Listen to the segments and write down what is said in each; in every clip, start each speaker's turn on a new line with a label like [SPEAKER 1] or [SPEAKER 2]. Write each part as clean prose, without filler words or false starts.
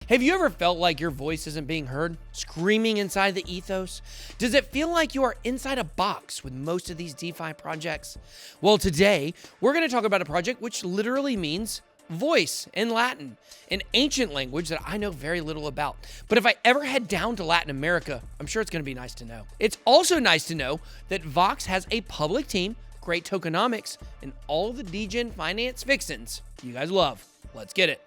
[SPEAKER 1] Have you ever felt like your voice isn't being heard, screaming inside the ethos? Does it feel like you are inside a box with most of these DeFi projects? Well, today, we're going to talk about a project which literally means voice in Latin, an ancient language that I know very little about. But if I ever head down to Latin America, I'm sure it's going to be nice to know. It's also nice to know that Vox has a public team, great tokenomics, and all the degen finance fixins you guys love. Let's get it.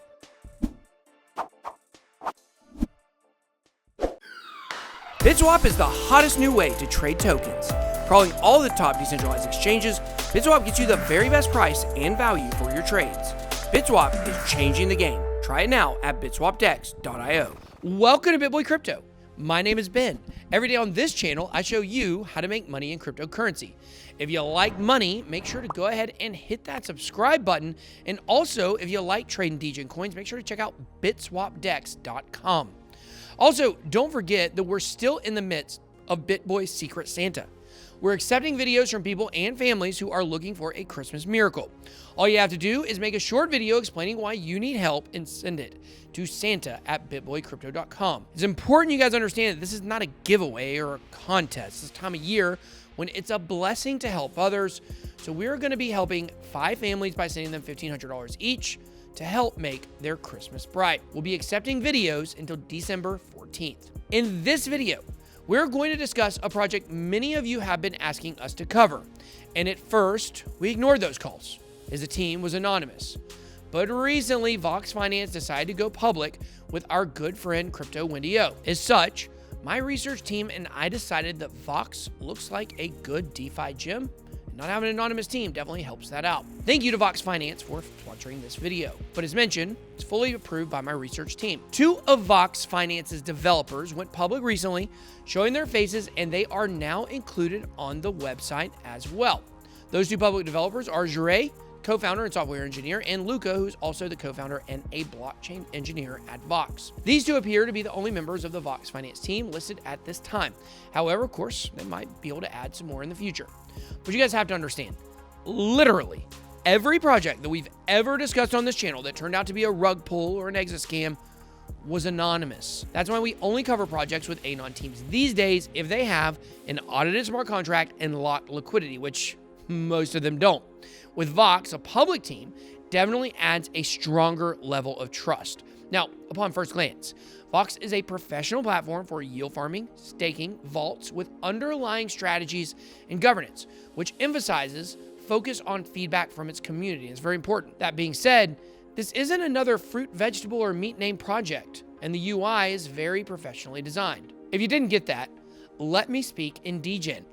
[SPEAKER 1] BitSwap is the hottest new way to trade tokens. Crawling all the top decentralized exchanges, BitSwap gets you the very best price and value for your trades. BitSwap is changing the game. Try it now at bitswapdex.io. Welcome to BitBoy Crypto. My name is Ben. Every day on this channel, I show you how to make money in cryptocurrency. If you like money, make sure to go ahead and hit that subscribe button. And also, if you like trading degen coins, make sure to check out bitswapdex.com. Also, don't forget that we're still in the midst of BitBoy's Secret Santa. We're accepting videos from people and families who are looking for a Christmas miracle. All you have to do is make a short video explaining why you need help and send it to santa@bitboycrypto.com. It's important you guys understand that this is not a giveaway or a contest. This time of year when it's a blessing to help others. So we're going to be helping 5 families by sending them $1,500 each to help make their Christmas bright. We'll be accepting videos until December 14th. In this video, we're going to discuss a project many of you have been asking us to cover. And at first, we ignored those calls, as the team was anonymous. But recently, Vox Finance decided to go public with our good friend Crypto Wendy O. As such, my research team and I decided that Vox looks like a good DeFi gem. Not having an anonymous team definitely helps that out. Thank you to Vox Finance for sponsoring this video. But as mentioned, it's fully approved by my research team. 2 of Vox Finance's developers went public recently, showing their faces, and they are now included on the website as well. Those 2 public developers are Jure, co-founder and software engineer, and Luca, who's also the co-founder and a blockchain engineer at Vox. These 2 appear to be the only members of the Vox Finance team listed at this time. However, of course, they might be able to add some more in the future. But you guys have to understand, literally every project that we've ever discussed on this channel that turned out to be a rug pull or an exit scam was anonymous. That's why we only cover projects with anon teams these days if they have an audited smart contract and locked liquidity, which most of them don't. With Vox, a public team definitely adds a stronger level of trust. Now, upon first glance, Vox is a professional platform for yield farming, staking, vaults with underlying strategies and governance, which emphasizes focus on feedback from its community. It's very important. That being said, this isn't another fruit, vegetable, or meat name project, and the UI is very professionally designed. If you didn't get that, let me speak in degen.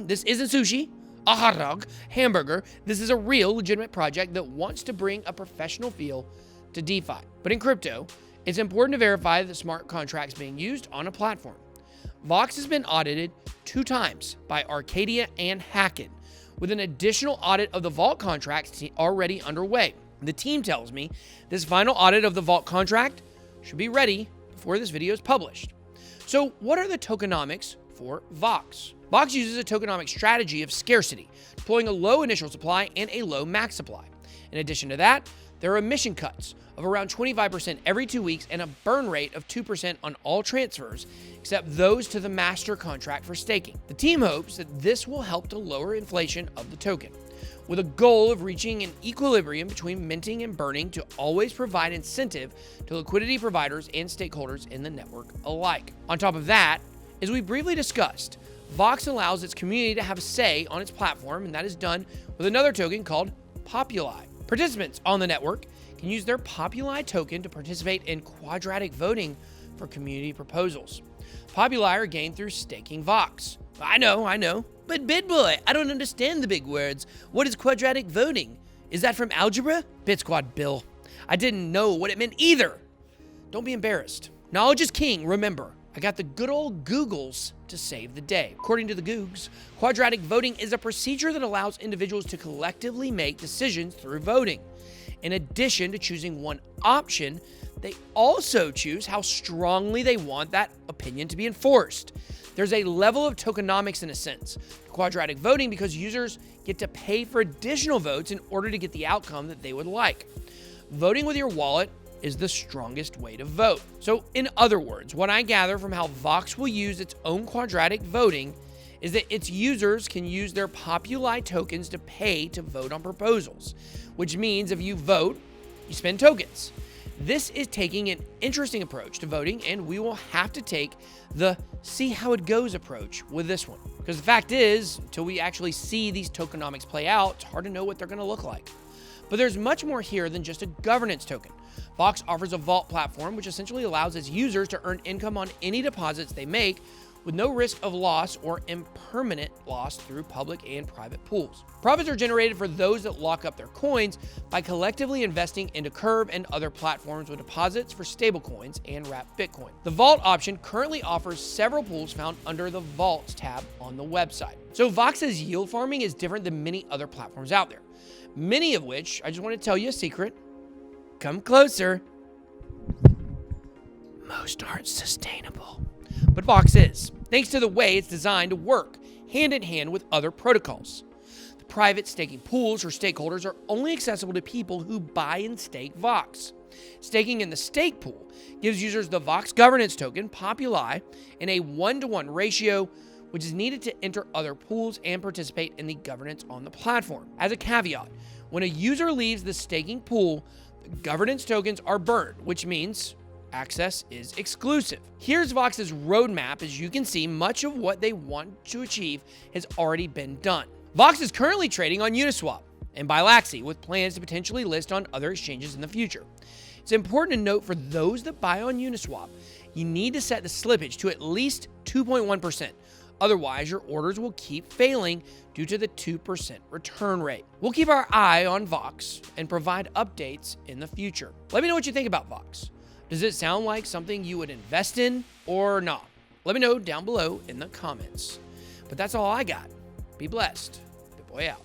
[SPEAKER 1] This isn't sushi, a hot dog, hamburger. This is a real, legitimate project that wants to bring a professional feel to DeFi. But in crypto, it's important to verify the smart contracts being used on a platform. Vox has been audited 2 times by Arcadia and Hacken, with an additional audit of the vault contracts already underway. The team tells me this final audit of the vault contract should be ready before this video is published. So what are the tokenomics for Vox? Vox uses a tokenomic strategy of scarcity, deploying a low initial supply and a low max supply. In addition to that, there are emission cuts of around 25% every 2 weeks and a burn rate of 2% on all transfers, except those to the master contract for staking. The team hopes that this will help to lower inflation of the token, with a goal of reaching an equilibrium between minting and burning to always provide incentive to liquidity providers and stakeholders in the network alike. On top of that, as we briefly discussed, Vox allows its community to have a say on its platform, and that is done with another token called Populi. Participants on the network can use their Populi token to participate in Quadratic Voting for community proposals. Populi are gained through staking Vox. I know. But BitBoy, I don't understand the big words. What is Quadratic Voting? Is that from algebra? BitSquad Bill. I didn't know what it meant either. Don't be embarrassed. Knowledge is king, remember. I got the good old Googles to save the day. According to the Googs, quadratic voting is a procedure that allows individuals to collectively make decisions through voting. In addition to choosing one option, they also choose how strongly they want that opinion to be enforced. There's a level of tokenomics in a sense, quadratic voting, because users get to pay for additional votes in order to get the outcome that they would like. Voting with your wallet is the strongest way to vote. So in other words, what I gather from how Vox will use its own quadratic voting is that its users can use their Populi tokens to pay to vote on proposals, which means if you vote, you spend tokens. This is taking an interesting approach to voting, and we will have to take the see how it goes approach with this one. Because the fact is, until we actually see these tokenomics play out, it's hard to know what they're going to look like. But there's much more here than just a governance token. Vox offers a vault platform, which essentially allows its users to earn income on any deposits they make with no risk of loss or impermanent loss through public and private pools. Profits are generated for those that lock up their coins by collectively investing into Curve and other platforms with deposits for stablecoins and wrapped Bitcoin. The Vault option currently offers several pools found under the Vaults tab on the website. So Vox's yield farming is different than many other platforms out there, many of which, I just want to tell you a secret, come closer, most aren't sustainable. But Vox is, thanks to the way it's designed to work hand in hand with other protocols. The private staking pools or stakeholders are only accessible to people who buy and stake Vox. Staking in the stake pool gives users the Vox governance token, Populi, in a 1-to-1 ratio, which is needed to enter other pools and participate in the governance on the platform. As a caveat, when a user leaves the staking pool, the governance tokens are burned, which means access is exclusive. Here's Vox's roadmap. As you can see, much of what they want to achieve has already been done. Vox is currently trading on Uniswap and Bilaxy, with plans to potentially list on other exchanges in the future. It's important to note for those that buy on Uniswap, you need to set the slippage to at least 2.1%. Otherwise, your orders will keep failing due to the 2% return rate. We'll keep our eye on Vox and provide updates in the future. Let me know what you think about Vox. Does it sound like something you would invest in or not? Let me know down below in the comments. But that's all I got. Be blessed. Good boy out.